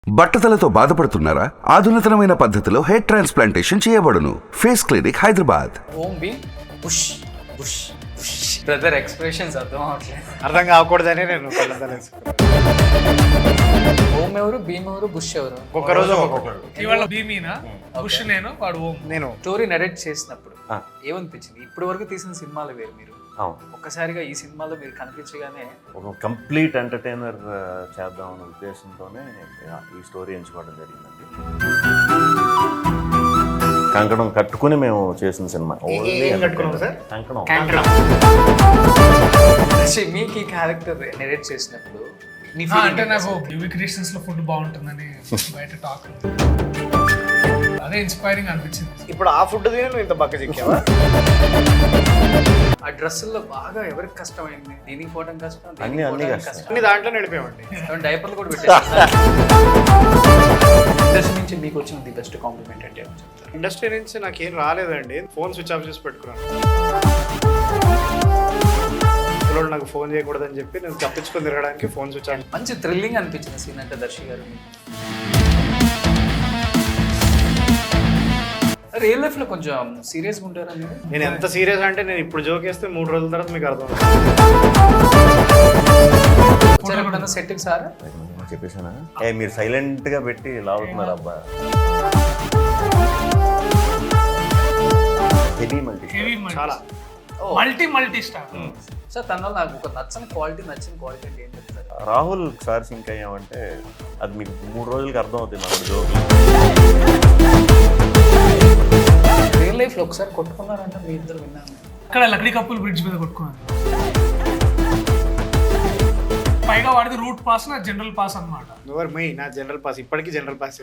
బట్టతలతో బాధపడుతున్నారా? ఆధునితనమైన పద్ధతిలో హెయిర్ ట్రాన్స్ప్లాంటేషన్ చేయబడును. Face clinic, Hyderabad. Om Bheem Bush Bush Bush brother expressions అర్థం అవట్లేదు. అర్థం కాకూడదని నేను కళ్ళద్దాలు వేసుకున్నాను. ఓం ఎవరు, భీమ్ ఎవరు, బుష్ ఎవరు? ఒక్కరోజు ఒక్కొక్కరు. ఇవాళ భీమీనా, బుష్ నేను, వాడు ఓం. నేను స్టోరీ నరేట్ చేసినప్పుడు ఏమనిపించింది? ఇప్పటి వరకు తీసిన సినిమాలు వేరు, మీరు ఒక్కసారిగా ఈ సినిమాలో మీరు కనిపించగానే ఒక కంప్లీట్ ఎంటర్టైనర్ చేద్దామన్న ఉద్దేశంతోనే ఈ స్టోరీ ఎంచుకోవడం జరిగిందండి. కంకణం కట్టుకుని మేము చేసిన సినిమా. కంకణం. మీకు ఈ క్యారెక్టర్ నెరేట్ చేసినప్పుడు మీ అంటే నాకు యూవీ క్రియేషన్స్ లో ఫుడ్ బాగుంటుందని బయట టాక్, అదే ఇన్స్పైరింగ్ అనిపించింది. ఇప్పుడు ఆ ఫుడ్ తిని నువ్వు ఇంత బక్క చిక్కావా? ఆ డ్రెస్సుల్లో బాగా ఎవరికి కష్టమైంది? దీనికి పోవడం కష్టం, అన్ని కష్టం. అన్ని దాంట్లో నడిపోయామండి. డైపర్లు కూడా పెట్టేస్తారు. ఇండస్ట్రీ నుంచి మీకు వచ్చిన ది బెస్ట్ కాంప్లిమెంట్ అంటే ఏమని చెప్తారు? ఇండస్ట్రీ నుంచి నాకేం రాలేదండి. ఫోన్ స్విచ్ ఆఫ్ చేసి పెట్టుకున్నాను. పిల్లలు నాకు ఫోన్ చేయకూడదని చెప్పి నేను తప్పించుకొని తిరగడానికి ఫోన్ స్విచ్ ఆఫ్. మంచి థ్రిల్లింగ్ అనిపించింది సీన్ అంటే దర్శి గారు. రియల్ లైఫ్ లో కొంచెం సీరియస్గా ఉంటారా మీరు? నేను ఎంత సీరియస్ అంటే నేను ఇప్పుడు జోక్ వేస్తే 3 రోజుల తర్వాత మీకు అర్థం ఎప్పుడన్నా సెట్కి సార్ చెప్పేసానా? మీరు సైలెంట్ గా పెట్టి లాగుతున్నారు అబ్బా. హెవీ చాలా మల్టీ స్టార్. సార్ తనలో నాకు ఒక నచ్చిన క్వాలిటీ అంటే ఏం చెప్తారు? రాహుల్ సార్ సింక్ అయ్యామంటే అది మీకు 3 రోజులకి అర్థం అవుతుంది మన జోక్. రియల్ లైఫ్ లో ఒకసారి కొట్టుకున్నారంటే మీ ఇద్దరు విన్నాను. అక్కడ లక్డీ కప్పుల్ బ్రిడ్జ్ మీద కొట్టుకున్నాను. పైగా వాడిది రూట్ పాస్, నా జనరల్ పాస్ అన్నమాట. ఎవరు మై నా జనరల్ పాస్, ఇప్పటికీ జనరల్ పాస్.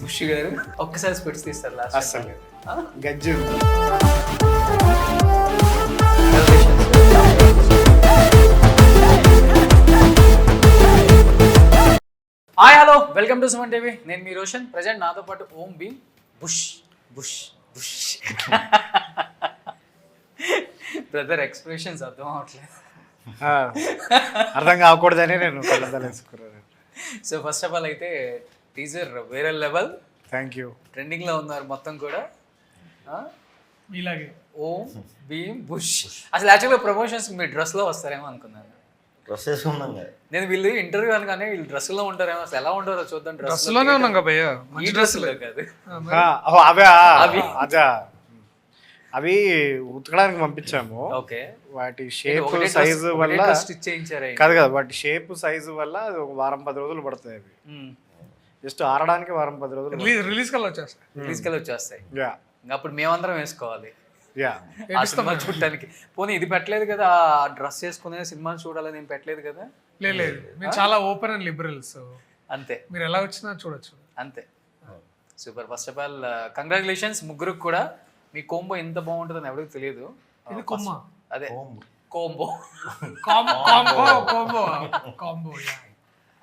ఖుషి గారు ఒక్కసారి స్పిట్స్ తీస్తారు లాస్ట్. అస్సలు గజ్జు. Hi hello, welcome to Suman TV. నేను మీ రోషన్. ప్రజెంట్ నాతో పాటు ఓం బి బుష్ బుష్ బుష్ బ్రదర్ ఎక్స్ప్రెషన్స్ అర్థం అవట్లేదు. అర్థం కాకూడదని నేను కళ్ళద్దాలు వేసుకున్నాను. సో ఫస్ట్ ఆఫ్ ఆల్ అయితే టీజర్ వేరే లెవెల్. Thank you. ట్రెండింగ్లో ఉన్నారు మొత్తం కూడా. ఇలాగే ఓం భీమ్ బుష్. అసలు యాక్చువల్గా ప్రమోషన్స్ మీ డ్రెస్లో వస్తారేమో అనుకున్నాను. డ్రెస్ వేసుకున్నాం కదా. నేను వీళ్ళు ఇంటర్వ్యూ అనగానే వీళ్ళు డ్రెస్సులో ఉంటారేమో, అసలు ఎలా ఉంటారో చూద్దాం. డ్రెస్లోనే ఉన్నాం కదా భయ్యా, ఈ డ్రెస్సులో కాదు. అదే అవి ఉతకడానికి పంపించాము. ఓకే, వాటి షేప్ సైజు వల్ల స్టిచ్ చేయించారు. కాదు కదా, వాటి షేప్ సైజు వల్ల అది ఒక 1-10 రోజులు పడతాయి. అవి జస్ట్ ఆరడానికి 1-10 రోజులు. రిలీజ్ కల్లా వచ్చేస్తాయి. తీసుకెళ్ళి వచ్చేస్తాయి. యా అప్పుడు మేమందరం వేసుకోవాలి యా ఆ సినిమా చూడటానికి. పోనీ ఇది పెట్టలేదు కదా, ఆ డ్రెస్ వేసుకునే సినిమా చూడాలని నేను పెట్టలేదు కదా. లేదు, మీరు చాలా ఓపెన్ అండ్ లిబరల్స్. అంతే, మీరు ఎలా వచ్చినా చూడొచ్చు. అంతే. Super. First of all congratulations ముగ్గురికి కూడా. మీ కోంబో ఎంత బాగుంటుందని ఎవరికి తెలియదు. ఇది కొమ్మ, అదే కోంబో. కాంబో.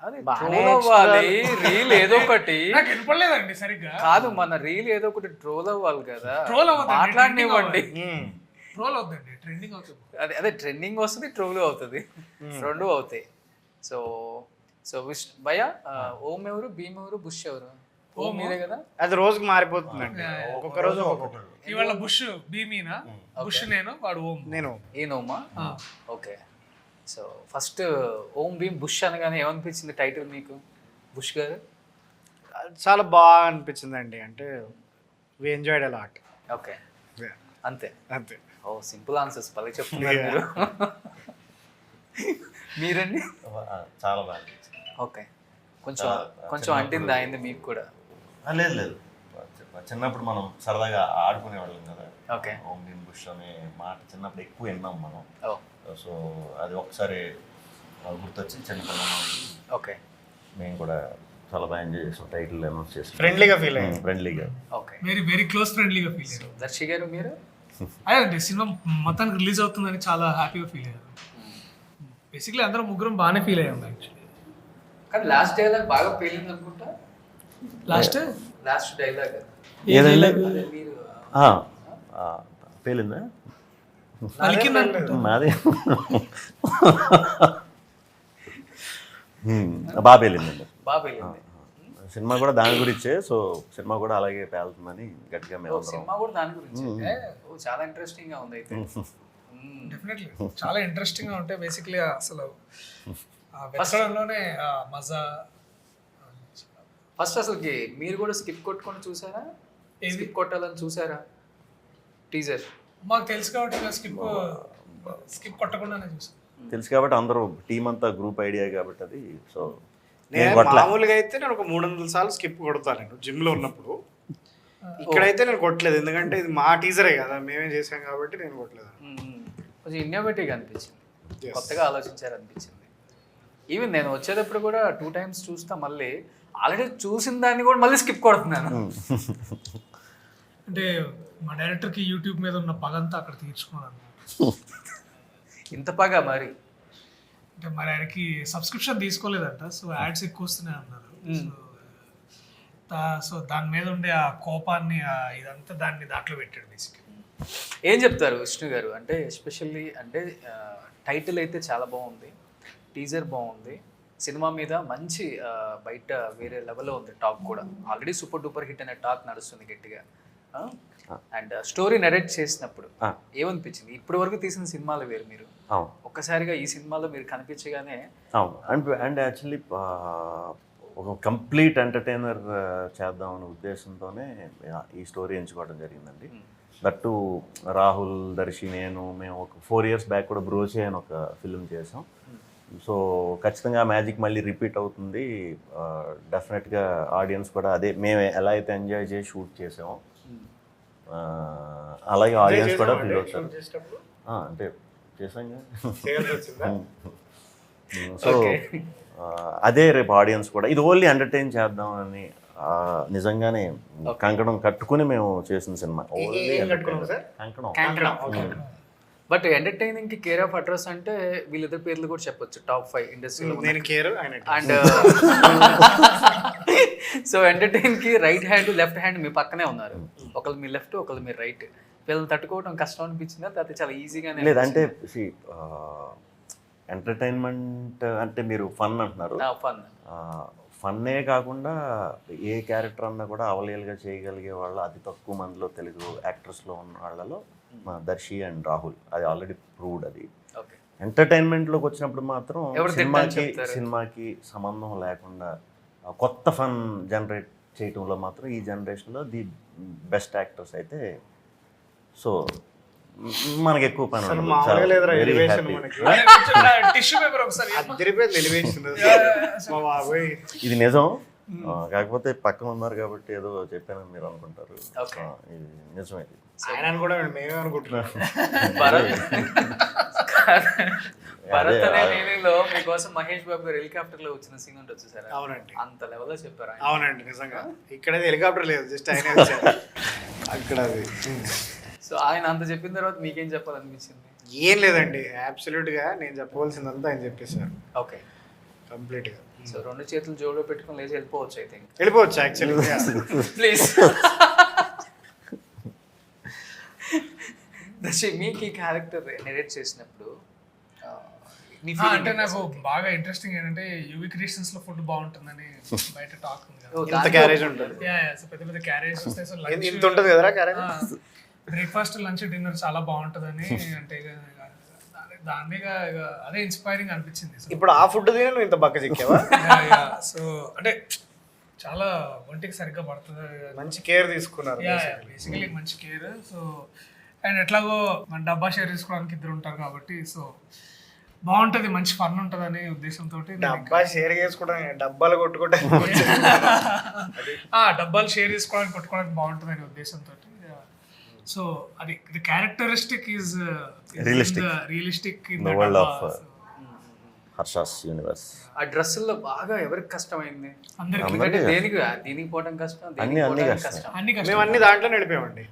అదే ట్రోల్ అవ్వాలి, రీల్ ఏదో ఒకటి. నాకు వినపడలేదండి సరిగ్గా. కాదు, మన రీల్ ఏదో ఒకటి ట్రోల్ అవ్వాలి కదా. ట్రోల్ అవ్వదు, మాట్లాడనివ్వండి. ట్రోల్ అవుతుంది, ట్రెండింగ్ అవుతుంది. అదే ట్రెండింగ్ వస్తుంది, ట్రోల్ అవుతుంది, రెండు అవుతాయి. సో సో భయ ఓం ఎవరు, భీమ్ ఎవరు, బుష్ ఎవరు? ఓం మీరే కదా. అది రోజుకి మారిపోతుందండి. ఒక్కొక్క రోజు ఒక్కొక్కరు. ఇవాళ బుష్ భీమీనా, బుష్ నేను, వాడు ఓం. నేను ఏనోమా. ఓకే. సో ఫస్ట్ ఓం భీమ్ బుష్ అనగానే ఏమనిపించింది టైటిల్ మీకు, బుష్ గారు? చాలా బాగా అనిపించిందండి. అంటే we enjoyed a lot. Okay, అంతే అంతే. ఓ సింపుల్ ఆన్సర్స్ పలే చెప్తున్నారు మీరు. మీరండి? చాలా బాగా. ఓకే, కొంచెం అంటింది అయింది మీకు కూడా? లేదు, చిన్నప్పుడు మనం సరదాగా ఆడుకునేవాళ్ళం కదా. ఓకే, ఓం భీమ్ బుష్ అనే మాట చిన్నప్పుడు ఎక్కువ విన్నాం మనం. ఓ సో అది ఒకసారి గుర్తొచ్చి చిన్నపిల్లలు. ఓకే, మేము కూడా చాలా బాగా ఎంజాయ్ చేసాం. టైటిల్ అనౌన్స్ చేసాం. ఫ్రెండ్లీగా ఫీల్ అయ్యాం. ఫ్రెండ్లీగా. ఓకే. వెరీ క్లోజ్ ఫ్రెండ్లీగా ఫీల్ అయ్యారు. దర్శి గారు మీరు? అదే సినిమా మొత్తానికి రిలీజ్ అవుతుందని చాలా హ్యాపీగా ఫీల్ అయ్యారు. బేసిక్లీ అందరం ముగ్గురం బాగానే ఫీల్ అయ్యాం యాక్చువల్లీ. కానీ లాస్ట్ డైలాగ్ బాగా పేలింది అనుకుంటా. లాస్ట్ డైలాగ్ ఏదైనా మీరు పేలిందా? పలికిందనుకుంటా. మాది బాగా వెళ్ళిందండి బాగా వెళ్ళింది. సినిమా కూడా దాని గురించే. సో సినిమా కూడా అలాగే పేలుతుందని గట్టిగా మేము అందరం. సినిమా కూడా దాని గురించి చాలా ఇంట్రెస్టింగ్ గా ఉంది అయితే. డెఫినెట్లీ చాలా ఇంట్రెస్టింగ్ గా ఉంటాయి. బేసిక్లీ అసలు వెతకడంలోనే మజా. ఫస్ట్ అసలుకి మీరు కూడా స్కిప్ కొట్టుకొని చూసారా? స్కిప్ కొట్టాలని చూసారా టీజర్? మాకు తెలుసు కాబట్టి స్కిప్ కొట్టకుండానే చూసాం. తెలుసు కాబట్టి అందరూ టీం అంతా గ్రూప్ ఐడియా కాబట్టి అది. సో నేను మామూలుగా అయితే నేను ఒక 300 సార్లు స్కిప్ కొడతాను నేను జిమ్లో ఉన్నప్పుడు. ఇక్కడైతే నేను కొట్టలేదు, ఎందుకంటే ఇది మా టీజరే కదా, మేమే చేసాం కాబట్టి నేను కొట్టలేదు. కొంచెం ఇన్నోవేటివ్గా అనిపించింది, కొత్తగా ఆలోచించారు అనిపించింది. ఈవెన్ నేను వచ్చేటప్పుడు కూడా 2 times చూస్తా, మళ్ళీ ఆల్రెడీ చూసిన దాన్ని కూడా మళ్ళీ స్కిప్ కొడుతున్నాను. అంటే మా డైరెక్టర్కి యూట్యూబ్ మీద ఉన్న పగంతా అక్కడ తీర్చుకున్నాను. ఇంత పగా మరి అంటే మరి ఆయనకి సబ్స్క్రిప్షన్ తీసుకోలేదంట, సో యాడ్స్ ఎక్కువ వస్తున్నాయి అన్నారు. సో దాని మీద ఉండే ఆ కోపాన్ని ఇదంతా దాంట్లో పెట్టాడు బేసిక్. ఏం చెప్తారు విష్ణు గారు? అంటే ఎస్పెషల్లీ అంటే టైటిల్ అయితే చాలా బాగుంది, టీజర్ బాగుంది, సినిమా మీద మంచి బయట వేరే లెవెల్లో ఉంది టాక్ కూడా. ఆల్రెడీ సూపర్ డూపర్ హిట్ అనే టాక్ నడుస్తుంది గట్టిగా. అండ్ స్టోరీ నరేట్ చేసినప్పుడు ఏమనిపించింది? ఇప్పటి వరకు తీసిన సినిమాలు వేరు, మీరు ఒక్కసారిగా ఈ సినిమాలో మీరు కనిపించగానే అండ్ యాక్చువల్లీ ఒక కంప్లీట్ ఎంటర్టైనర్ చేద్దామనే ఉద్దేశంతోనే ఈ స్టోరీ ఎంచుకోవడం జరిగిందండి. దట్టు రాహుల్, దర్శి, మేము ఒక 4 years బ్యాక్ కూడా బ్రోచే అని ఒక ఫిల్మ్ చేసాం. సో ఖచ్చితంగా మ్యాజిక్ మళ్ళీ రిపీట్ అవుతుంది. డెఫినెట్గా ఆడియన్స్ కూడా అదే మేము ఎలా అయితే ఎంజాయ్ చేసి షూట్ చేసామో అలాగే ఆడియన్స్ కూడా ఫీల్ అవుతారు. అంటే చేసాం. సో అదే రేపు ఆడియన్స్ కూడా ఇది ఓన్లీ ఎంటర్టైన్ చేద్దామని నిజంగానే కంకణం కట్టుకుని మేము చేసిన సినిమా. కంకణం. బట్ ఎంటర్టైనింగ్ కి కేర్ ఆఫ్ అడ్రస్ అంటే వీళ్ళిద్దరు పేర్లు కూడా చెప్పొచ్చు, టాప్ 5 ఇండస్ట్రీలో. అండ్ సో ఎంటర్టైన్ కి రైట్ హ్యాండ్ లెఫ్ట్ హ్యాండ్ మీ పక్కనే ఉన్నారు, ఒకళ్ళు మీ లెఫ్ట్ ఒకళ్ళు మీ రైట్. వీళ్ళని తట్టుకోవడం కష్టం అనిపించిందా, లేకపోతే చాలా ఈజీగానే? లేదంటే ఎంటర్టైన్మెంట్ అంటే మీరు ఫన్ అంటున్నారు. ఫన్నే కాకుండా ఏ క్యారెక్టర్ అన్నా కూడా అవలీలుగా చేయగలిగే వాళ్ళు అతి తక్కువ మందిలో తెలుగు యాక్టర్స్లో ఉన్న వాళ్ళలో దర్శి అండ్ రాహుల్. అది ఆల్రెడీ ప్రూవ్డ్. అది ఎంటర్టైన్మెంట్లోకి వచ్చినప్పుడు మాత్రం సినిమాకి సంబంధం లేకుండా కొత్త ఫన్ జనరేట్ చేయటంలో మాత్రం ఈ జనరేషన్లో ది బెస్ట్ యాక్టర్స్ అయితే. సో మనకి ఎక్కువ పని ఇది నిజం. కాకపోతే పక్కన ఉన్నారు కాబట్టి ఏదో చెప్పానని మీరు అనుకుంటారు, ఇది నిజం. ఇది ఆయన కూడా మేమే అనుకుంటున్నాం. భరత్ అనే నేనేలో మీకోసం మహేష్ బాబు గారు హెలికాప్టర్ లో వచ్చిన సీన్ ఉంటుంది చూసారా? అవునండి, అంత లెవెల్లో చెప్పారు. అవునండి, నిజంగా ఇక్కడైతే హెలికాప్టర్ లేదు, జస్ట్ ఆయన అక్కడ. సో ఆయన అంత చెప్పిన తర్వాత మీకేం చెప్పాలనిపించింది? ఏం లేదండి, అబ్సల్యూట్ గా నేను చెప్పవలసిందంతా ఆయన చెప్పేశారు. ఓకే, కంప్లీట్ గా. సో 2 చేతులు జోలో పెట్టుకొని లేచి వెళ్ళిపోవచ్చు. ఐ థింక్ వెళ్ళిపోవచ్చు యాక్చువల్లీ. ప్లీజ్ దర్శి, మీకు ఈ క్యారెక్టర్ నెరేట్ చేసినప్పుడు అంటే నాకు బాగా ఇంట్రెస్టింగ్ ఏంటంటే యూవి క్రియేషన్స్ లో ఫుడ్ బాగుంటుందని బయట టాక్ ఉంది కదా. ఇంత క్యారేజ్ ఉంటుంది, పెద్ద పెద్ద క్యారేజ్ వస్తాయి. సో ఇంత ఉంటుంది కదా క్యారేజ్. బ్రేక్ఫాస్ట్ లంచ్ డిన్నర్ చాలా బాగుంటుందని అంటే దాన్ని అదే ఇన్స్పైరింగ్ అనిపించింది. ఇప్పుడు ఆ ఫుడ్ తినే నువ్వు ఇంత బక్క చిక్కావా? సో అంటే చాలా ఒంటికి సరిగ్గా పడుతుంది, మంచి కేర్ తీసుకున్నారు. బేసికలీ మంచి కేర్. సో అండ్ ఎట్లాగో మన డబ్బా షేర్ చేసుకోవడానికి 2 ఉంటారు కాబట్టి సో బాగుంటుంది, మంచి ఫన్ ఉంటుంది అనే ఉద్దేశంతో. డబ్బా షేర్ చేసుకోవడం, డబ్బాలు కొట్టుకుంటే డబ్బాలు షేర్ చేసుకోవడానికి కొట్టుకోవడానికి బాగుంటుంది అనే ఉద్దేశంతో. సో అది the characteristic is realistic in the world of Harsha's universe. ఆ డ్రెస్సుల్లో బాగా ఎవరికి కష్టమైంది? అందరికీ. దీనికి పోవడం కష్టం, అన్ని కష్టం. మేము అన్ని దాంట్లో నడిపామండి.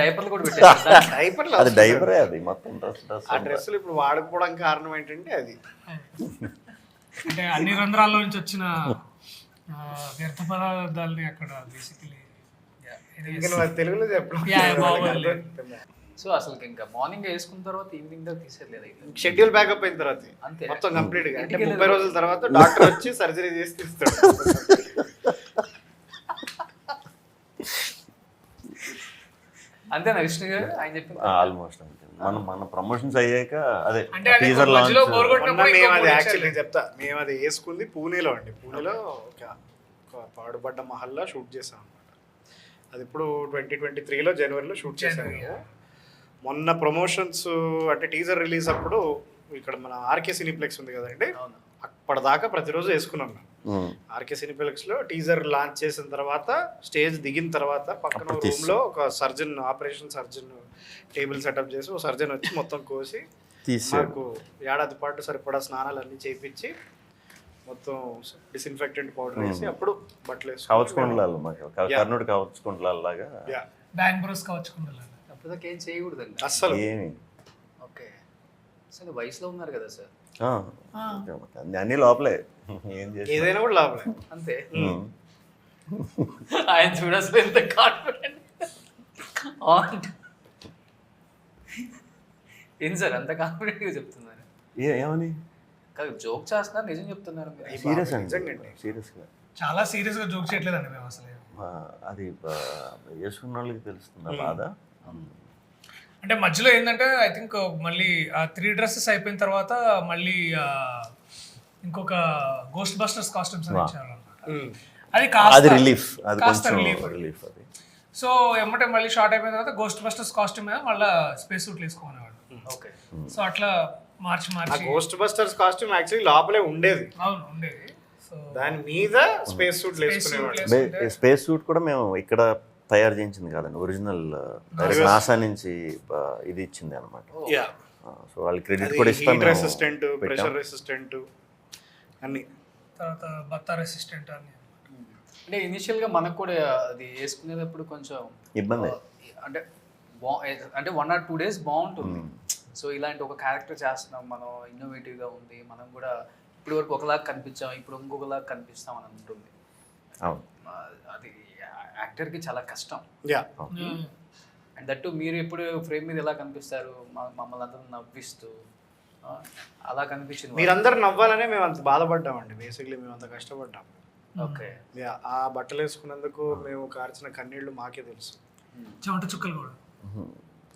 డైపర్లు కూడా పెట్టారు. డైపర్లు అది డైపరే, అది మొత్తం డ్రెస్. ఆ డ్రెస్సులు ఇప్పుడు వాడకపోవడానికి కారణం ఏంటంటే అది అంటే అన్ని రంధ్రాల్లో నుంచి వచ్చిన వ్యర్థ పదార్థాలని అక్కడ బేసికలీ తెలుగులో చెప్పడం. సో అసలు ఇంకా మార్నింగ్ వేసుకున్న తర్వాత ఈవినింగ్ దాకా తీసేయలేదు అయితే. షెడ్యూల్ బ్యాకప్ అయిన తర్వాత అంతే. మొత్తం కంప్లీట్ గా అంటే ఇంటికి 30 రోజుల తర్వాత డాక్టర్ వచ్చి సర్జరీ చేసి తీస్తాడు. అంతేనా విష్ణు గారు ఆయన చెప్పింది? ఆల్మోస్ట్ అంతే. మన ప్రమోషన్స్ అయ్యాక అదే అంటే అది టీజర్ మధ్యలో లాంచ్ bore కొట్టినప్పుడు మొన్న మేము ఇంకో అది మూడు యాక్చువల్లీ ఇచ్చారు. నేను చెప్తా, మేము అది వేసుకుంది పూణేలో అండి. పూణేలో ఒక పాడుబడ్డ మహల్లా షూట్ చేసాం అనమాట. అది ఇప్పుడు 2023లో జనవరిలో షూట్ చేశాను. మొన్న ప్రమోషన్స్ అంటే టీజర్ రిలీజ్ అప్పుడు ఇక్కడ మన ఆర్కే సినీప్లెక్స్ ఉంది కదండి, అవును. అప్పటిదాకా ప్రతిరోజు వేసుకున్నాం మేము. ఆర్కే సినీప్లెక్స్లో టీజర్ లాంచ్ చేసిన తర్వాత స్టేజ్ దిగిన తర్వాత పక్కన అప్పుడు రూమ్ లో ఒక surgeon, operation surgeon table setup చేసి ఒక సర్జన్ వచ్చి మొత్తం కోసి తీసాడు. మాకు ఏడాది పాటు సరిపడా స్నానాలు అన్ని చేయించి మొత్తం డిస్ఇన్ఫెక్టెంట్ పౌడర్ వేసి అప్పుడు బట్టలు వేసుకొని కవచుకుండలాలు మాకు కర్ణుడు కవచుకుండలాల లాగా Yeah. Bank bros కావచ్చుకుంటారు. అప్పటిదాకా ఏం చేయకూడదండి. అస్సలు ఏమి ఓకే. అసలు వయసులో ఉన్నారు కదా సార్. అన్ని లోపలే ఏం చేసి ఏదైనా కూడా లాభలే. అంతే. ఆయన చూడసలు ఎంత కాన్ఫిడెంట్. ఏం సార్ అంత కాన్ఫిడెంట్గా చెప్తున్నారు? ఏమని కాదు, జోక్ చేస్తున్నారు, నిజం చెప్తున్నారు మీరు. సీరియస్ అండి, నిజంగానే. సీరియస్గా చాలా సీరియస్ గా జోక్ చేయట్లేదండి మేము అసలు. అది వేసుకున్న వాళ్ళకి తెలుస్తుంది ఆ బాధ. అంటే మధ్యలో ఏంటంటే ఐ థింక్ మళ్ళీ ఆ 3 డ్రెస్సెస్ అయిపోయిన తర్వాత మళ్ళీ ఇంకొక గోస్ట్ బస్టర్స్ కాస్ట్యూమ్స్ అని ఇచ్చారన్నమాట. అది అది కాస్త రిలీఫ్, అది కాస్త కొంచెం రిలీఫ్. రిలీఫ్ అది. సో ఎమ్మటే మళ్ళీ షార్ట్ అయిపోయిన తర్వాత గోస్ట్ బస్టర్స్ కాస్ట్యూమ్ మీద మళ్ళీ స్పేస్ సూట్లు వేసుకోనేవాడు. ఓకే. సో అట్లా మార్చి ఆ మార్చి గోస్ట్ బస్టర్స్ కాస్ట్యూమ్ యాక్చువల్లీ లోపలే ఉండేది, అవును ఉండేది. సో దాని మీద స్పేస్ సూట్ వేసుకునేవాడు. స్పేస్ సూట్ కూడా మేము ఇక్కడ తయారు చేయించింది కాదండి, ఒరిజినల్ నాసా నుంచి ఇది ఇచ్చింది అనమాట. Yeah. సో వాళ్ళు క్రెడిట్ కూడా ఇస్తాం. హీట్ రెసిస్టెంట్, ప్రెషర్ రెసిస్టెంట్ అన్ని. తర్వాత బత్తా రెసిస్టెంట్ అని. అంటే ఇనిషియల్గా మనకు కూడా అది వేసుకునేటప్పుడు కొంచెం ఇబ్బంది. అంటే అంటే 1 or 2 days బాగుంటుంది. సో ఇలాంటి ఒక క్యారెక్టర్ చేస్తున్నాం మనం, ఇన్నోవేటివ్గా ఉంది, మనం కూడా ఇప్పుడు వరకు ఒకలాగా కనిపించాం, ఇప్పుడు ఇంకొకలాగా కనిపిస్తాం అని ఉంటుంది. అవును. అది యాక్టర్కి చాలా కష్టం. యా, అండ్ దట్టు మీరు ఎప్పుడు ఫ్రేమ్ మీద ఎలా కనిపిస్తారు, మమ్మల్ని అందరూ నవ్విస్తూ అలా కనిపించింది. మీరందరూ నవ్వాలనే మేము అంత బాధపడ్డామండి. బేసిక్లీ మేము అంత కష్టపడ్డాం. ఓకే. యా, ఆ బట్టలు వేసుకున్నందుకు మేము కార్చిన కన్నీళ్లు మాకే తెలుసు. చెమట చుక్కలు కూడా.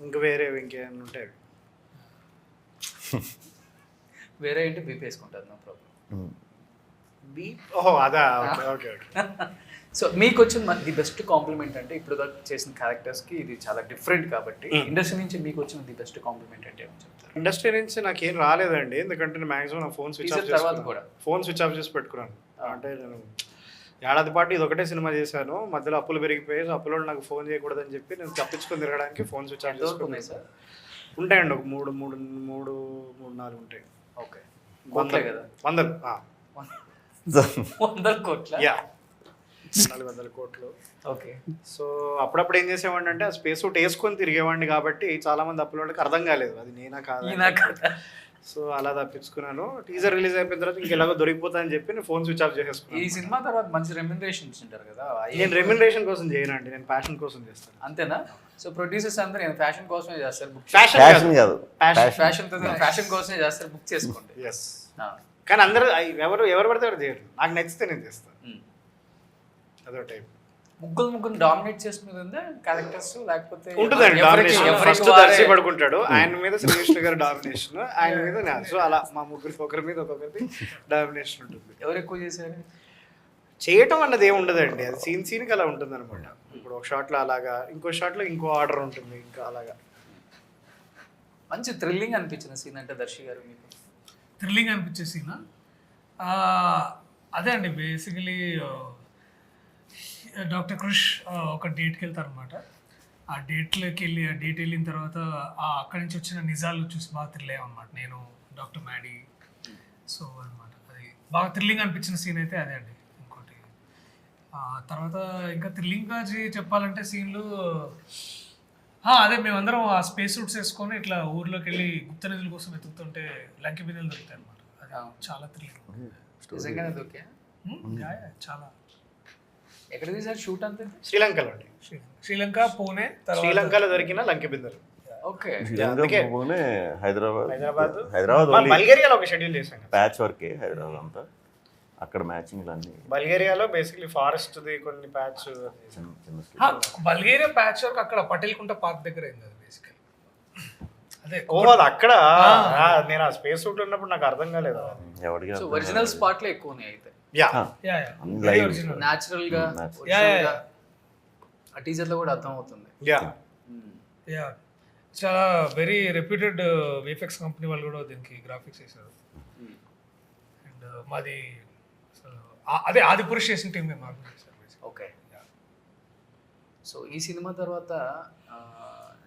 ఇంకా వేరే ఇంకేమైనా ఉంటాయి. వేరే ఏంటి బీప్ వేసుకుంటారు, నో ప్రాబ్లం. ఓహో అదా, ఓకే ఓకే ఓకే. సో మీకు వచ్చిన ది బెస్ట్ కాంప్లిమెంట్ అంటే ఇప్పుడు దాకా చేసిన క్యారెక్టర్స్కి ఇది చాలా డిఫరెంట్ కాబట్టి ఇండస్ట్రీ నుంచి మీకు వచ్చిన ది బెస్ట్ కాంప్లిమెంట్ అంటే ఏమని చెప్తారు? ఇండస్ట్రీ నుంచి నాకేం రాలేదండి, ఎందుకంటే నేను మాక్సిమం నా ఫోన్ స్విచ్ ఆఫ్ తర్వాత కూడా ఫోన్ స్విచ్ ఆఫ్ చేసి పెట్టుకున్నాను. అంటే నేను ఏడాది పాటు ఇది ఒకటే సినిమా చేశాను, మధ్యలో అప్పులు పెరిగిపోయి అప్పులో నాకు ఫోన్ చేయకూడదని చెప్పి నేను తప్పించుకొని తిరగడానికి ఫోన్ స్విచ్ ఆఫ్ చేసుకున్నాను. సార్ ఉంటాయండి, ఒక 3-4 ఉంటాయి. ఓకే. కోట్లే కదా? 100 100 కోట్ల? యా, 400 కోట్లు. ఓకే. సో అప్పుడప్పుడు ఏం చేసేవాడిని అంటే ఆ స్పేస్ సూట్ వేసుకొని తిరిగేవాడిని కాబట్టి చాలా మంది అప్పుల వాళ్ళకి అర్థం కాలేదు అది నేనా కాదు. సో అలా తప్పించుకున్నాను. టీజర్ రిలీజ్ అయిపోయిన తర్వాత ఇంకెలాగో దొరికిపోతా అని చెప్పి నేను ఫోన్ స్విచ్ ఆఫ్ చేసేసుకున్నాను. ఈ సినిమా తర్వాత మంచి రెమ్యునరేషన్ ఇచ్చింటారు కదా? నేను రెమ్యునరేషన్ కోసం చేయనండి, నేను ప్యాషన్ కోసం చేస్తాను. అంతేనా? సో ప్రొడ్యూసర్స్ అందరూ నేను ఫ్యాషన్ కోసమే చేస్తారు, బుక్ ఫ్యాషన్ కాదు, ఫ్యాషన్ కోసమే చేస్తారు, బుక్ చేసుకోండి. ఎస్, కానీ అందరూ ఎవరు పడితే ఎవరు చేయరు, నాకు నచ్చితే నేను చేస్తాను. అదో టైప్. ముగ్గురు డామినేట్ చేస్తున్నది క్యారెక్టర్స్ లేకపోతే ఉంటుందండి డామినేషన్. ఫస్ట్ దర్శి పడుకుంటాడు, ఆయన మీద శ్రీకృష్ణ గారి డామినేషన్, ఆయన మీద నా. సో అలా మా ముగ్గురు ఒకరి మీద ఒక్కొక్కరిది డామినేషన్ ఉంటుంది. ఎవరు ఎక్కువ చేశారు? చేయటం అన్నది ఏమి ఉండదండి, అది సీన్కి అలా ఉంటుంది అనమాట. ఇప్పుడు ఒక షాట్లో అలాగా, ఇంకో షాట్లో ఇంకో ఆర్డర్ ఉంటుంది, ఇంకా అలాగా. మంచి థ్రిల్లింగ్ అనిపించిన సీన్ అంటే దర్శి గారు మీకు? థ్రిల్లింగ్ అనిపించే సీన్ అదే అండి. బేసికలీ డాక్టర్ క్రిష్ ఒక డేట్కి వెళ్తారు అనమాట. ఆ డేట్లోకి వెళ్ళి ఆ డేట్ వెళ్ళిన తర్వాత అక్కడి నుంచి వచ్చిన నిజాలు చూసి బాగా థ్రిల్ అయ్యామన్నమాట, నేను డాక్టర్ మ్యాడీ. సో అనమాట అది బాగా థ్రిల్లింగ్ అనిపించిన సీన్ అయితే అదే అండి. ఇంకోటి తర్వాత ఇంకా థ్రిల్లింగ్గా చెప్పాలంటే సీన్లు అదే మేమందరం ఆ స్పేస్ సూట్స్ వేసుకొని ఇట్లా ఊర్లోకి వెళ్ళి గుప్త నిధుల కోసం వెతుకుతుంటే లంకి బిందెలు దొరుకుతాయి అనమాట. అది చాలా థ్రిల్లింగ్. నిజంగానే దొరికా? చాలా. ఎక్కడ తీసారు షూట్ అంతే? శ్రీలంకలో అండి. శ్రీలంక, పూణే, శ్రీలంకలో దొరికిన లంకి బిందెలు. ఓకే. శ్రీలంక పోగానే హైదరాబాద్ మనం బల్గేరియాలో ఒక షెడ్యూల్ చేశాం కదా. ప్యాచ్ వర్కే హైదరాబాద్ అంతా. అక్కడ మ్యాచింగ్లు అన్నీ బల్గేరియాలో బేసిక్లీ ఫారెస్ట్ది కొన్ని ప్యాచ్ చిన్న స్కిట్. బల్గేరియా ప్యాచ్ వర్క్ అక్కడ పటేల్ కుంట పార్క్ దగ్గర అయింది అది బేసికలీ. అదే ఓ అది అక్కడ నేను ఆ స్పేస్ సూట్ ఉన్నప్పుడు నాకు అర్థం కాలేదు. ఎవరికి సో ఒరిజినల్ స్పాట్లే ఎక్కువ ఉన్నాయి అయితే, యా యా లైవ్ న్యాచురల్ గా యా, original యా. గా. ఆ టీజర్ లో కూడా అర్థం అవుతుంది. యా యా చాలా వెరీ రెప్యూటెడ్ విఎఫ్ఎక్స్ కంపెనీ వాళ్ళు కూడా దీనికి గ్రాఫిక్స్ చేశారు. అండ్ మాది అసలు అదే ఆదిపురుష్ చేసిన టీం మేము మాకు చేశారు. ఓకే. సో ఈ సినిమా తర్వాత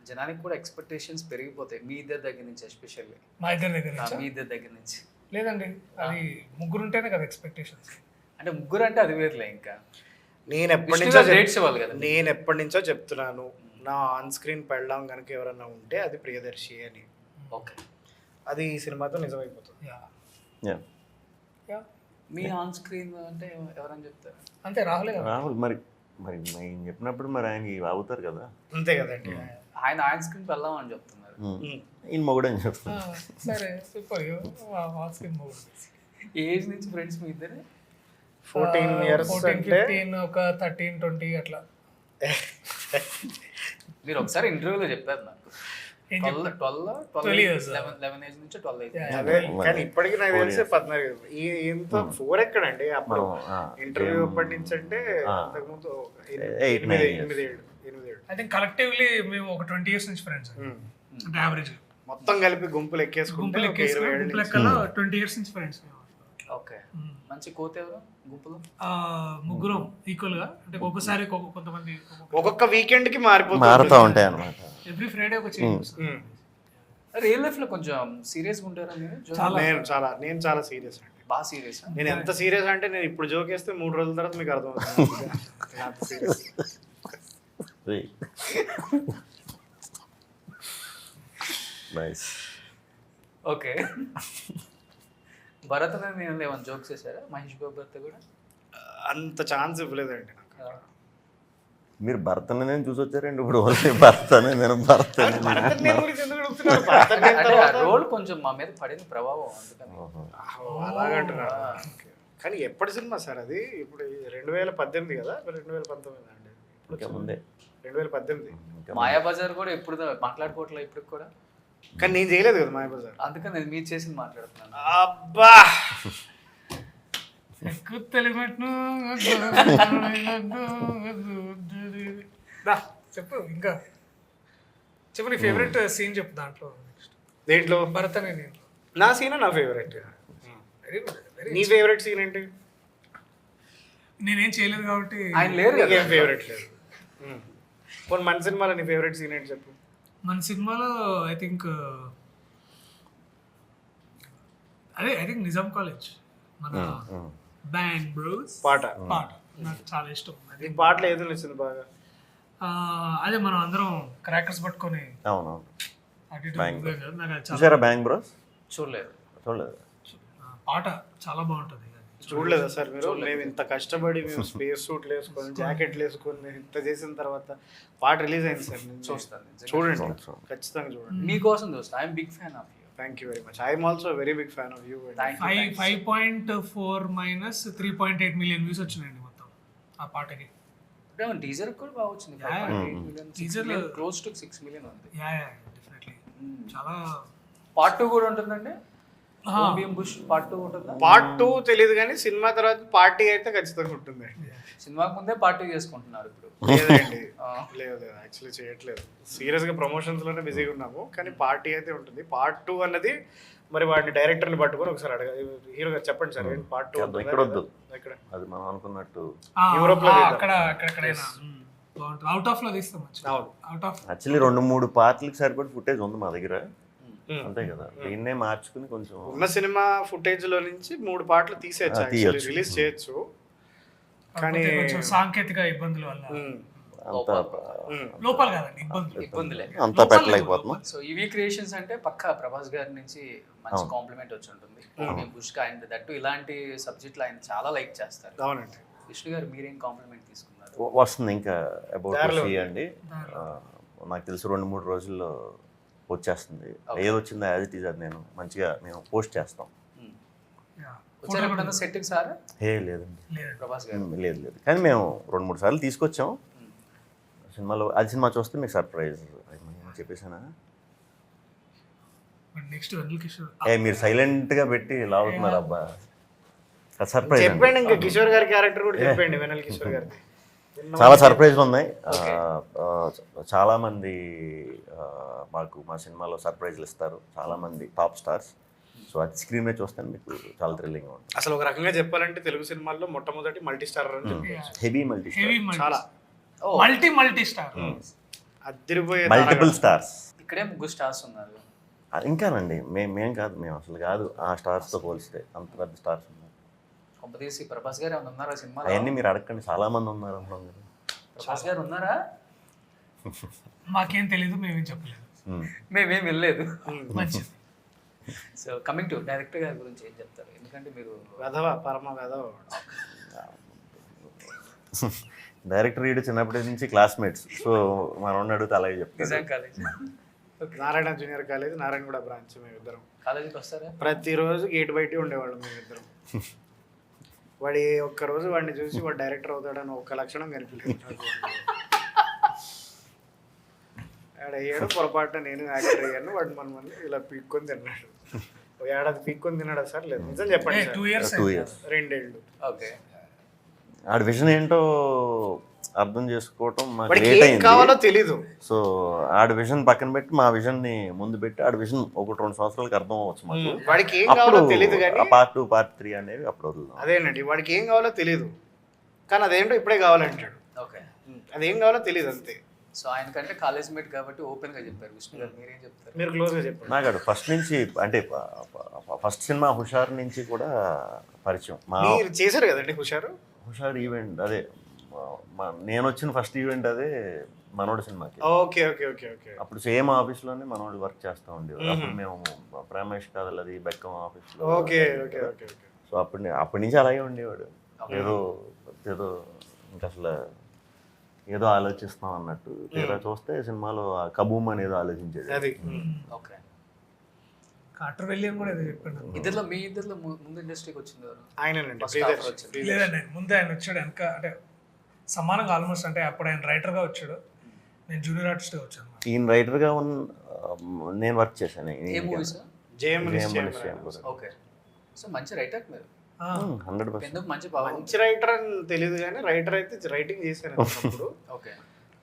జనానికి కూడా ఎక్స్పెక్టేషన్స్ పెరిగిపోతాయి మీ ఇద్దరి దగ్గర నుంచి, ఎస్పెషల్లీ మా ఇద్దరి దగ్గర నుంచి మీ ఇద్దరి దగ్గర నుంచి. లేదండి, అది ముగ్గురు ఉంటేనే కదా ఎక్స్పెక్టేషన్స్. అంటే ముగ్గురు అంటే అది వేర్లే. ఇంకా నేను ఎప్పటి విష్ణు నుంచో గారు dates ఇవ్వాలి కదా. నేను ఎప్పటి నుంచో చెప్తున్నాను, నా ఆన్ స్క్రీన్ పెళ్ళాం కనుక ఎవరన్నా ఉంటే అది ప్రియదర్శి అని. ఓకే. అది ఈ సినిమాతో నిజమైపోతుంది. యా యా యా మీ ఆన్ స్క్రీన్ అంటే ఎవరని చెప్తారు? అంతే రాహులే కదా. రాహుల్ మరి మరి నేను చెప్పినప్పుడు మరి ఆయన అవుతారు కదా. అంతే కదండి. ఆయన ఆన్ స్క్రీన్ వెళ్దాం అని చెప్తున్నారు. ఈయన మొగుడని చెప్తాను. సరే సూపర్ ఆస్కిన్ మూవీ. ఏజ్ నుంచి ఫ్రెండ్స్ మీ ఇద్దరు? 14 years 14, అంటే 15 ఒక 13, 20 అట్లా. మీరు ఒకసారి ఇంటర్వ్యూలో చెప్పారు నాకు. ఏం 12 years. 11 ఏజ్ నుంచి 12 ఏజ్. అదే కానీ ఇప్పటికి నాకు తెలిసి 14 ఇంత 4 ఎక్కడండి అప్పుడు ఇంటర్వ్యూ ఎప్పటి నుంచి అంటే అంతకుముందు 8, 9 8 ఐ థింక్ కలెక్టివ్లీ మేము ఒక 20 years నుంచి ఫ్రెండ్స్ అంటే యావరేజ్ మొత్తం కలిపి గుంపులు ఎక్కేసుకుంటే గుంపులు ఒక 20 ఏళ్ళ గుంపులు నుంచి. లెక్కలో 20 years నుంచి ఫ్రెండ్స్ మేము. ఓకే. మంచి కోత ఎవరు గుంపులో? ముగ్గురం ఈక్వల్ గా, అంటే ఒక్కొక్కసారి కొంతమంది ఒక్కొక్క వీకెండ్ కి మారుతూ ఉంటాయి అన్నమాట. ఎవ్రీ ఫ్రైడే ఒక చేంజ్. రియల్ లైఫ్ లో కొంచెం సీరియస్ గా ఉంటారా మీరు? నేను చాలా సీరియస్ అండి. బాగా సీరియస్. నేను ఎంత సీరియస్ అంటే నేను ఇప్పుడు జోక్ వేస్తే 3 రోజుల తర్వాత మీకు అర్థమవుతుంది. అంత serious. నైస్. ఓకే. భరత్ నేను ఏమైనా జోక్స్ చేశారా మహేష్ బాబు భర్త కూడా? అంత ఛాన్స్ ఇవ్వలేదండి నాకు. మీరు భర్తని నేను చూసి వచ్చారండి ఇప్పుడు. భర్తనే నేను భర్తని భరత్ నేను గురించి ఎందుకు అడుగుతున్నారు? భరత్ నేను అంటే తర్వాత- రోల్ కొంచెం మా మీద పడిన ప్రభావం అందుకని. అలాగంటున్నారు. కానీ ఎప్పటి సినిమా సార్ అది? ఇప్పుడు 2018 కదా, 2019 అండి? ఇంకా ముందే 2018. మాయాబజార్ కూడా ఎప్పుడు మాట్లాడుకోవట్లేదు ఇప్పుడు కూడా. కానీ నేను చేయలేదు కదా మాయాబజార్. అందుకని నేను మీరు చేసి మాట్లాడుతున్నాను. అబ్బా ఎక్కువ తెలుగును చెప్పు. ఇంకా చెప్పు నీ ఫేవరెట్ సీన్ చెప్పు దాంట్లో. నెక్స్ట్ దేంట్లో? భరత్ అనే నేను. నా సీన్ నా ఫేవరెట్. Very good. వెరీ నీ ఫేవరెట్ సీన్ ఏంటి? నేనేం చేయలేదు కాబట్టి ఆయన లేరు కదా. ఏం ఫేవరెట్ లేదు. కొన్ని మన సినిమాలో నీ ఫేవరెట్ సీన్ ఏంటి చెప్పు. మన సినిమాలో I think I think Nizam college మన బ్యాంగ్ బ్రోస్ పాట. పాట నాకు చాలా ఇష్టం. అది నీకు పాటలు ఏదో నచ్చింది బాగా? అదే మనం అందరం క్రాకర్స్ పట్టుకొని అవునవును. అటు ఇటు ఊగాం కదా, నాకు అది చాలా చూసారా బ్యాంగ్ బ్రోస్? చూడలేదు. చూడలేదు. పాట చాలా బాగుంటుంది. చూడలేదా సార్ మీరు? మేము ఇంత కష్టపడి మేము స్పేస్ సూట్లు వేసుకొని జాకెట్లు వేసుకొని ఇంత చేసిన తర్వాత పాట రిలీజ్ అయింది సార్. చూస్తాను. చూడండి, ఖచ్చితంగా చూడండి. మీకోసం చూస్తా. I'm big fan of you. Thank you very much. I'm also very big fan of you. 5.4 minus 3.8 million views వచ్చినాయండి మొత్తం ఆ పాటకి. టీజర్ కూడా బాగా వచ్చింది. Teaser క్లోజ్ టు 6 million ఉంది. యా డెఫినెట్లీ చాలా. పార్ట్ 2 కూడా ఉంటుందండి. ఓబిఎం బుష్ పార్ట్ 2 ఉంటుందా? పార్ట్ 2 తెలియదు కానీ సినిమా తర్వాత పార్టీ అయితే ఖచ్చితంగా ఉంటుంది. సినిమాకి ముందే పార్ట్ 2 చేసుకుంటున్నారు ఇప్పుడు. లేదండి, లేదు యాక్చువల్లీ చేయట్లేదు. సీరియస్ గా ప్రమోషన్స్ లోనే బిజీగా ఉన్నాము. కానీ పార్టీ అయితే ఉంటుంది. పార్ట్ 2 అన్నది మరి వాడిని డైరెక్టర్ని పట్టుకొని ఒకసారి అడగ. హీరో గారు చెప్పండి సార్, ఏంటి పార్ట్ 2? ఇక్కడ వద్దు, ఇక్కడ అది మనం అనుకున్నట్టు యూరోప్ లో అక్కడెక్కడైనా బాగుంటుంది. అవుట్ ఆఫ్ లో తీస్తాం. అవుట్ ఆఫ్ యాక్చువల్లీ 2-3 పార్ట్లకి సరిపడి ఫుటేజ్ ఉంది మా దగ్గర. అంతే కదా, దీన్నే మార్చుకుని కొంచెం ఉన్న సినిమా ఫుటేజ్ లో నుంచి 3 పాటలు తీసేయచ్చు, యాక్చువల్లీ రిలీజ్ చేయొచ్చు. కానీ కొంచెం సాంకేతిక ఇబ్బందుల వల్ల అంత లోపాలు కాదండి, ఇబ్బందులే అంతా పెట్టలేకపోతున్నాం. సో ఈవీ క్రియేషన్స్ అంటే పక్కా ప్రభాస్ గారి నుంచి మంచి కాంప్లిమెంట్ వచ్చి ఉంటుంది. బుష్ అండ్ దట్టు ఇలాంటి సబ్జెక్టులు ఆయన చాలా లైక్ చేస్తారు. అవునండి. విష్ణు గారు మీరేం కాంప్లిమెంట్ తీసుకున్నారు? వస్తుంది ఇంకా అబౌట్ అండి. నాకు తెలిసి 2-3 రోజుల్లో వచ్చేస్తుంది. ఏది వచ్చిందో యాజ్ ఇట్ ఈజ్ అది మేము పోస్ట్ చేస్తాం. వచ్చారు ఎప్పుడన్నా సెట్టింగ్ సార్? లేదండి, ప్రభాస్ గారు లేదు. కానీ మేము 2-3 సార్లు తీసుకొచ్చాం సినిమాలో. అది సినిమా చూస్తే మీకు సర్ప్రైజ్ చెప్పేసానా? నెక్స్ట్ వెన్నెల కిషోర్ మీరు సైలెంట్గా పెట్టి లాగుతున్నారు అబ్బా. సర్ప్రైజ్ చెప్పండి, ఇంకా కిషోర్ గారి క్యారెక్టర్ కూడా చెప్పండి, వెనల్ కిషోర్ గారి. చాలా సర్ప్రైజ్లు ఉన్నాయి. చాలామంది మాకు మా సినిమాలో సర్ప్రైజ్లు ఇస్తారు, చాలామంది టాప్ స్టార్స్. సో అది స్క్రీన్ మీద చూస్తే మీకు చాలా థ్రిల్లింగ్గా ఉంటుంది. అసలు ఒక రకంగా చెప్పాలంటే తెలుగు సినిమాల్లో మొట్టమొదటి మల్టీ స్టారర్ అని చెప్పొచ్చు. హెవీ మల్టీ చాలా మల్టీ స్టార్, అదిరిపోయే మల్టిపుల్ స్టార్స్. ఇక్కడే 3 స్టార్స్ ఉన్నారు. ఇంకానండి, మేము కాదు, మేము అసలు కాదు ఆ స్టార్స్తో పోలిస్తే అంత పెద్ద స్టార్స్ ఉన్నారు. కొంపదీసి ప్రభాస్ గారు ఏమైనా ఉన్నారా సినిమా? అవన్నీ మీరు అడగండి, చాలా మంది ఉన్నారు అంటున్నాం కదా. ప్రభాస్ గారు ఉన్నారా? మాకేం తెలీదు, మేమేం చెప్పలేదు. మేమేం వెళ్ళలేదు. మంచిది. సో కమింగ్ టు డైరెక్టర్ గారి గురించి ఏం చెప్తారు? ఎందుకంటే మీరు వెధవ, పరమ వెధవ. డైరెక్టర్ వీడు చిన్నప్పటి నుంచి క్లాస్మేట్స్. సో మనం అడిగితే అలాగే చెప్తారు. Nizam college, Narayana junior college, Narayanaguda branch. మేమిద్దరం కాలేజీకి వస్తారా? ప్రతిరోజు గేట్ బయట ఉండేవాళ్ళం మేమిద్దరం. వాడి ఒక్కరోజు వాడిని చూసి వాడు డైరెక్టర్ అవుతాడని ఒక్క లక్షణం కనిపించలేదు నాకు. వాడు అయ్యాడు, పొరపాటున నేను యాక్టర్ అయ్యాను. వాడు మన ఇలా పీక్కొని తిన్నాడు. ఓ ఏడాది పీక్కొని తిన్నాడా సార్? లేదు, నిజం చెప్పండి సార్. 2 years 2 years 2 ఏళ్ళు. ఓకే. ఆడి విజన్ ఏంటో అర్థం చేసుకోవటం మాకు వాడికి లేట్ ఏం అయింది. కావాలో తెలీదు. సో ఆడి విజన్ పక్కన పెట్టి మా విజన్ని ముందు పెట్టి ఆడి విజన్ 1-2 సంవత్సరాలకి అర్థం అవ్వచ్చు మాకు. వాడికి ఏం అప్పుడు కావాలో తెలీదు కానీ పార్ట్ 2 పార్ట్ 3 అనేవి అప్పుడు వదులుదాం. అదేనండి, వాడికి ఏం కావాలో తెలీదు కానీ అదేంటో ఇప్పుడే కావాలంటాడు. ఓకే. అదేం కావాలో తెలీదు అంతే. సో ఆయనకంటే కాలేజ్ మేట్ కాబట్టి ఓపెన్ గా చెప్పారు. విష్ణు గారు మీరేం చెప్తారు? మీరు క్లోజ్ గా చెప్పండి. నాకు ఫస్ట్ నుంచి అంటే ఫస్ట్ సినిమా హుషారు నుంచి కూడా పరిచయం. మీరు చేశారు కదండి హుషారు. హుషారు ఈవెంట్ అదే నేను వచ్చిన ఫస్ట్ ఈవెంట్ అదే మనోడి సినిమాకి. Okay okay okay okay. అప్పుడు సేమ్ ఆఫీస్లోనే మనోడు వర్క్ చేస్తూ ఉండేవాడు. అప్పుడు మేము ప్రేమేష్ కాదల్ అది బెక్కం ఆఫీస్లో. Okay okay okay okay. So అప్పటి నుంచి అలాగే ఉండేవాడు. ఏదో ఏదో ఇంకా అసలు ఏదో ఆలోచిస్తాం అన్నట్టు. తీరా చూస్తే సినిమాలో కబూమ్ అనేది ఆలోచించేది. అది ఓకే. కార్టర్ విలియం కూడా ఏదో చెప్పాడు. మీ ఇద్దరిలో ముందు ఇండస్ట్రీకి వచ్చింది ఎవరు? ఆయనండి. లేదండి, ముందే ఆయన వచ్చాడు వెనక, అంటే సమానంగా ఆల్మోస్ట్. అంటే అప్పుడు ఆయన రైటర్గా వచ్చాడు, నేను జూనియర్ ఆర్టిస్ట్గా వచ్చాను. ఈయన రైటర్గా నేను వర్క్ చేశాను. ఏ మూవీస్? ఓకే. సో మంచి రైటర్ మీరు. 100%. ఎందుకు మంచి మంచి రైటర్ అని తెలియదు కానీ రైటర్ అయితే రైటింగ్ చేశాను అప్పుడు. ఓకే.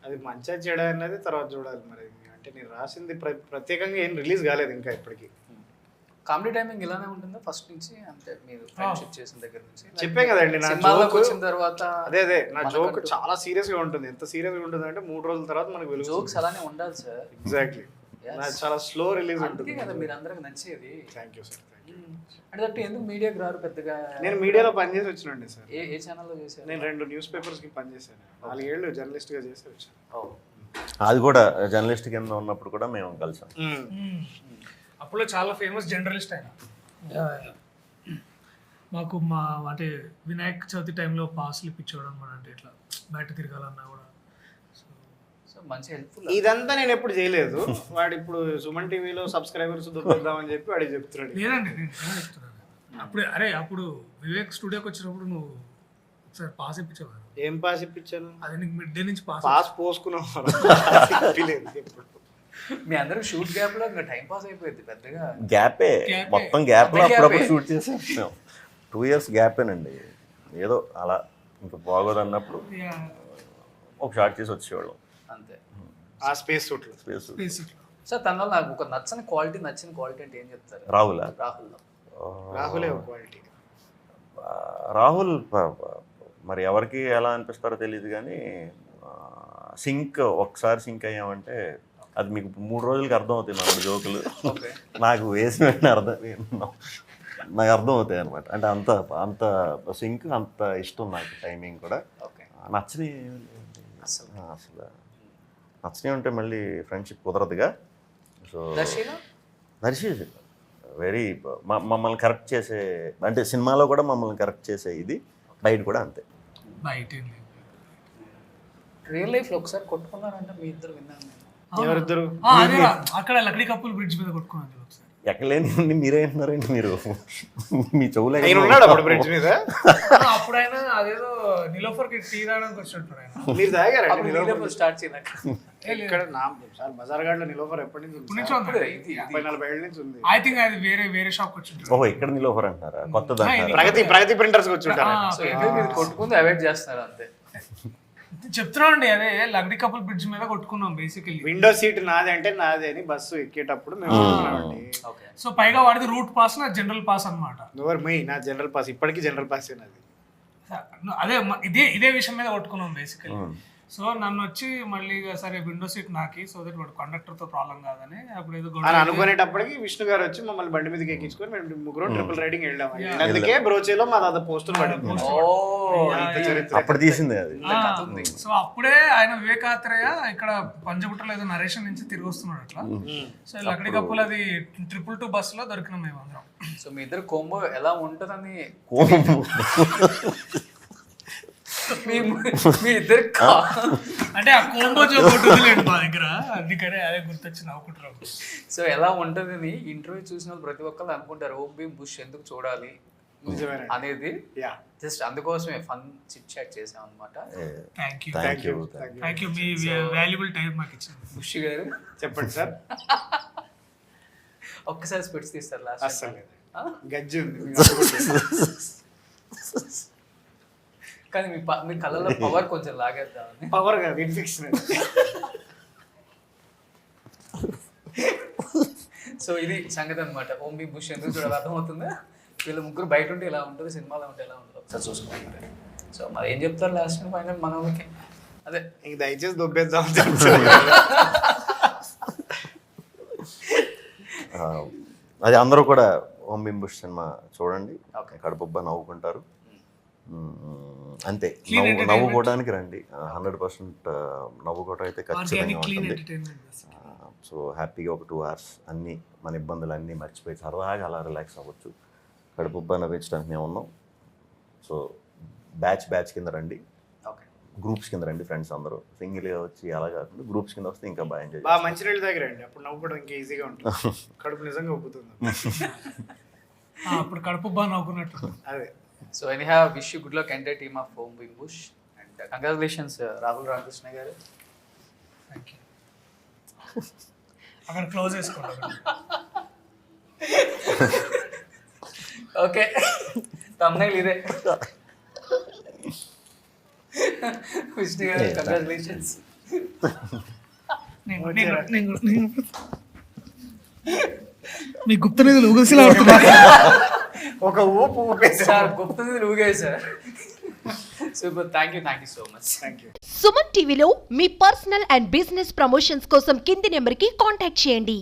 అది మంచిగా చెడ అనేది తర్వాత చూడాలి మరి. అంటే నేను రాసింది ప్రత్యేకంగా ఏం రిలీజ్ కాలేదు ఇంకా ఇప్పటికి. కామెడీ టైమింగ్ ఇలానే ఉంటుందా ఫస్ట్ నుంచి? అంటే మీరు ఫ్రెండ్షిప్ చేసిన దగ్గర నుంచి చెప్పే కదండి నా జోక్ వచ్చిన తర్వాత. అదే నా జోక్ చాలా సీరియస్ గా ఉంటుంది. ఎంత సీరియస్ గా ఉంటుంది అంటే 3 రోజుల తర్వాత మనకు వెలుగు. జోక్స్ అలానే ఉండాలి సార్. ఎగ్జాక్ట్లీ. చాలా స్లో రిలీజ్ ఉంటుంది కదా మీరు అందరికి నచ్చేది. Thank you sir. అంటే దట్టు ఎందుకు మీడియాకి రారు పెద్దగా? నేను మీడియాలో పనిచేసి వచ్చినండి సార్. ఏ ఛానల్లో చేశారు? నేను 2 న్యూస్ పేపర్స్ కి పనిచేశాను. 4 ఏళ్ళు జర్నలిస్ట్ గా చేసి వచ్చాను. అది కూడా జర్నలిస్ట్ కింద ఉన్నప్పుడు కూడా మేము కలిసాం. అప్పుడు చాలా ఫేమస్ జర్నలిస్ట్ ఆయన. మాకు అంటే వినాయక చవితి టైంలో పాస్లు ఇప్పించడం అనమాట. అంటే ఇట్లా బయట తిరగాలన్నా కూడా. సో మంచి హెల్ప్ఫుల్. ఇదంతా నేను ఎప్పుడు చేయలేదు. వాడు ఇప్పుడు సుమన్ టీవీలో సబ్స్క్రైబర్స్ దొరుకుతామని చెప్పి వాడికి చెప్తున్నాడు. లేదండి, నేను చెప్తున్నాను. అప్పుడు వివేక్ స్టూడియోకి వచ్చినప్పుడు నువ్వు ఒకసారి పాస్ ఇప్పించేవారు. ఏం పాస్ ఇప్పించాను? అదే నీకు మిడ్ డే నుంచి పాస్ పోసుకున్నావు. మీ అందరూ షూట్ గ్యాప్ లో ఇంకా టైం పాస్ అయిపోయింది పెద్దగా. గ్యాపే మొత్తం గ్యాప్ లో అప్పుడప్పుడు షూట్ చేసేసాం. 2 years గ్యాపేనండి. ఏదో అలా ఇంకా బాగోదు అన్నప్పుడు ఒక షార్ట్ చేసి వచ్చేవాళ్ళం అంతే. ఆ స్పేస్ సూట్లో. సార్ తనలో నాకు ఒక నచ్చిన క్వాలిటీ అంటే ఏం చెప్తారు? రాహులే ఒక క్వాలిటీ. రాహుల్ మరి ఎవరికి ఎలా అనిపిస్తారో తెలియదు కానీ ఒకసారి సింక్ అయ్యామంటే అది మీకు 3 రోజులకి అర్థం అవుతాయి మన జోకులు. నాకు వేసిన నాకు అర్థం అవుతాయి అనమాట. అంటే అంత సింక్, అంత ఇష్టం నాకు. టైమింగ్ కూడా నచ్చని అసలు నచ్చని ఉంటే మళ్ళీ ఫ్రెండ్షిప్ కుదరదుగా. సో దర్శి వెరీ మమ్మల్ని కరెక్ట్ చేసే, అంటే సినిమాలో కూడా మమ్మల్ని కరెక్ట్ చేసే ఇది, బయట కూడా అంతే. రియల్ లైఫ్లో ఒకసారి కొట్టుకున్నారంటే మీ ఇద్దరు విన్నాను. ఎవరిద్దరు అదే అక్కడ లక్డీ కప్పుల్ బ్రిడ్జ్ మీద కొట్టుకున్నాను చూడు ఒకసారి. ఎక్కలేని మీరే అంటున్నారండి మీరు మీ చెవులే ఆయన ఉన్నాడు అప్పుడు బ్రిడ్జ్ మీద. అప్పుడు ఆయన అదేదో నిలోఫర్ కి టీ తాగడానికి వచ్చినట్టు ఆయన. మీరు తాగారండి అప్పుడు నిలోఫర్ స్టార్ట్ చేయనాక ఇక్కడ నా సార్ బజార్ గార్డ్ లో నిలోఫర్ ఎప్పటి నుంచి ఉంది? నుంచి ఉంది. 30-40 ఏళ్ళ నుంచి ఉంది. ఐ థింక్ అది వేరే షాప్ వచ్చింటారు. ఓహో ఇక్కడ నిలోఫర్ అంటారా కొత్తది అంటారా? ప్రగతి ప్రింటర్స్ వచ్చి ఉంటారు. సో ఎందుకు మీరు కొట్టుకుంది అవాయిడ్ చేస్తున్నారు అంతే. చెప్తున్నా అండి అదే లక్డీ కపుల్ బ్రిడ్జ్ మీద కొట్టుకున్నాం బేసికల్లీ. విండో సీట్ నాది అంటే నాది అని బస్సు ఎక్కేటప్పుడు మేము అనుకున్నామండి. ఓకే. సో పైగా వాడిది రూట్ పాస్ నా జనరల్ పాస్ అన్నమాట. ఎవరు మెయి నా జనరల్ పాస్ ఇప్పటికీ జనరల్ పాస్ నాది. అదే ఇదే విషయం మీద కొట్టుకున్నాం బేసికల్లీ. సో నన్ను వచ్చి మళ్ళీ సరే విండో సీట్ నాకి సో దట్ వాడు కండక్టర్ తో ప్రాబ్లం కాదని అప్పుడు ఏదో అని అనుకునేటప్పటికి విష్ణు గారు వచ్చి మమ్మల్ని బండి మీదకి ఎక్కించుకొని మేము ముగ్గురు ట్రిపుల్ రైడింగ్ వెళ్ళాం. అందుకే బ్రోచేలో మా దాదా పోస్టర్ పడింది. అప్పుడు తీసిందే అది. సో అప్పుడే ఆయన వివేకాత్రేయ ఇక్కడ పంజగుట్టలో ఏదో నరేషన్ నుంచి తిరిగి వస్తున్నాడు అట్లా. సో లక్డీ కప్పులు అది 222 బస్ లో దొరికినాం మేము అందరం. సో మీ ఇద్దరు కోంబో ఎలా ఉంటుందని మీ ఇద్దరు అంటే ఆ కోంబో జోలేదు మా దగ్గర, అందుకనే అదే గుర్తొచ్చి నవ్వుకుంటున్నాం. సో ఎలా ఉంటుందని ఇంటర్వ్యూ చూసిన వాళ్ళు ప్రతి ఒక్కరు అనుకుంటారు ఓం భీమ్ బుష్ ఎందుకు చూడాలి అనేది. జస్ట్ అందుకోసమే ఫన్ చిట్ చాట్ చేసాం అనమాట. Thank you me valuable time మాకు ఇచ్చింది. బుష్ గారు చెప్పండి సార్. ఒక్కసారి స్పెట్స్ తీస్తారు లాస్ట్. అసలు గజ్జి ఉంది కానీ మీ కళ్ళలో పవర్ కొంచెం లాగేద్దామని. పవర్ కాదు ఇన్ఫెక్షన్. సో ఇది సంగతి అనమాట. ఓం భీమ్ బుష్ ఎందుకు చూడాలి అర్థమవుతుందా? వీళ్ళు ముగ్గురు బయట ఉంటే ఇలా ఉంటుంది, సినిమాలో ఉంటే ఎలా ఉంటుంది ఒకసారి చూసుకుంటారు. సో మరి ఏం చెప్తారు లాస్ట్ ఫైనల్ మన వాళ్ళకి అదే ఇంక దయచేసి దొబ్బేద్దాం. అది అందరూ కూడా ఓం భీమ్ బుష్ సినిమా చూడండి, కడుపుబ్బా నవ్వుకుంటారు. అంతే, నవ్వుకోవడానికి రండి. 100% నవ్వుకోవటం అయితే ఖచ్చితంగా ఉంటుంది. సో హ్యాపీగా ఒక 2 hours అన్నీ మన ఇబ్బందులు అన్నీ మర్చిపోయి సరదాగా అలా రిలాక్స్ అవ్వచ్చు. కడుపుబ్బా నవ్వించడానికి మేము ఉన్నాం. సో బ్యాచ్ కింద రండి, గ్రూప్స్ కింద రండి. ఫ్రెండ్స్ అందరూ సింగిల్గా వచ్చి అలా కాకుండా గ్రూప్స్ కింద వస్తే ఇంకా బాగా ఎంజాయ్ బాగా మంచి నీళ్ళు దగ్గర రండి, అప్పుడు నవ్వుకోవడం ఇంకా ఈజీగా ఉంటుంది. కడుపు నిజంగా ఉబ్బుతుంది అప్పుడు కడుపు బాగా నవ్వుకున్నట్టు. అదే. So anyhow wish you good luck entire team of Om Bheem Bush and congratulations Rahul Ramakrishna గారు. Thank you. అక్కడ క్లోజ్ చేసుకోండి. ఓకే తమ్నైల్ ఇదే. విష్ణు గారు కంగ్రాచులేషన్స్. మీ గుప్త నిధులు ఊగసిలా ఒక ఊపు ఊపేసి సార్ గుప్త నిధులు ఊగేశారు. Super, thank you so much. Thank you. Suman టీవీలో మీ పర్సనల్ అండ్ బిజినెస్ ప్రమోషన్స్ కోసం కింది నెంబర్కి కాంటాక్ట్ చేయండి.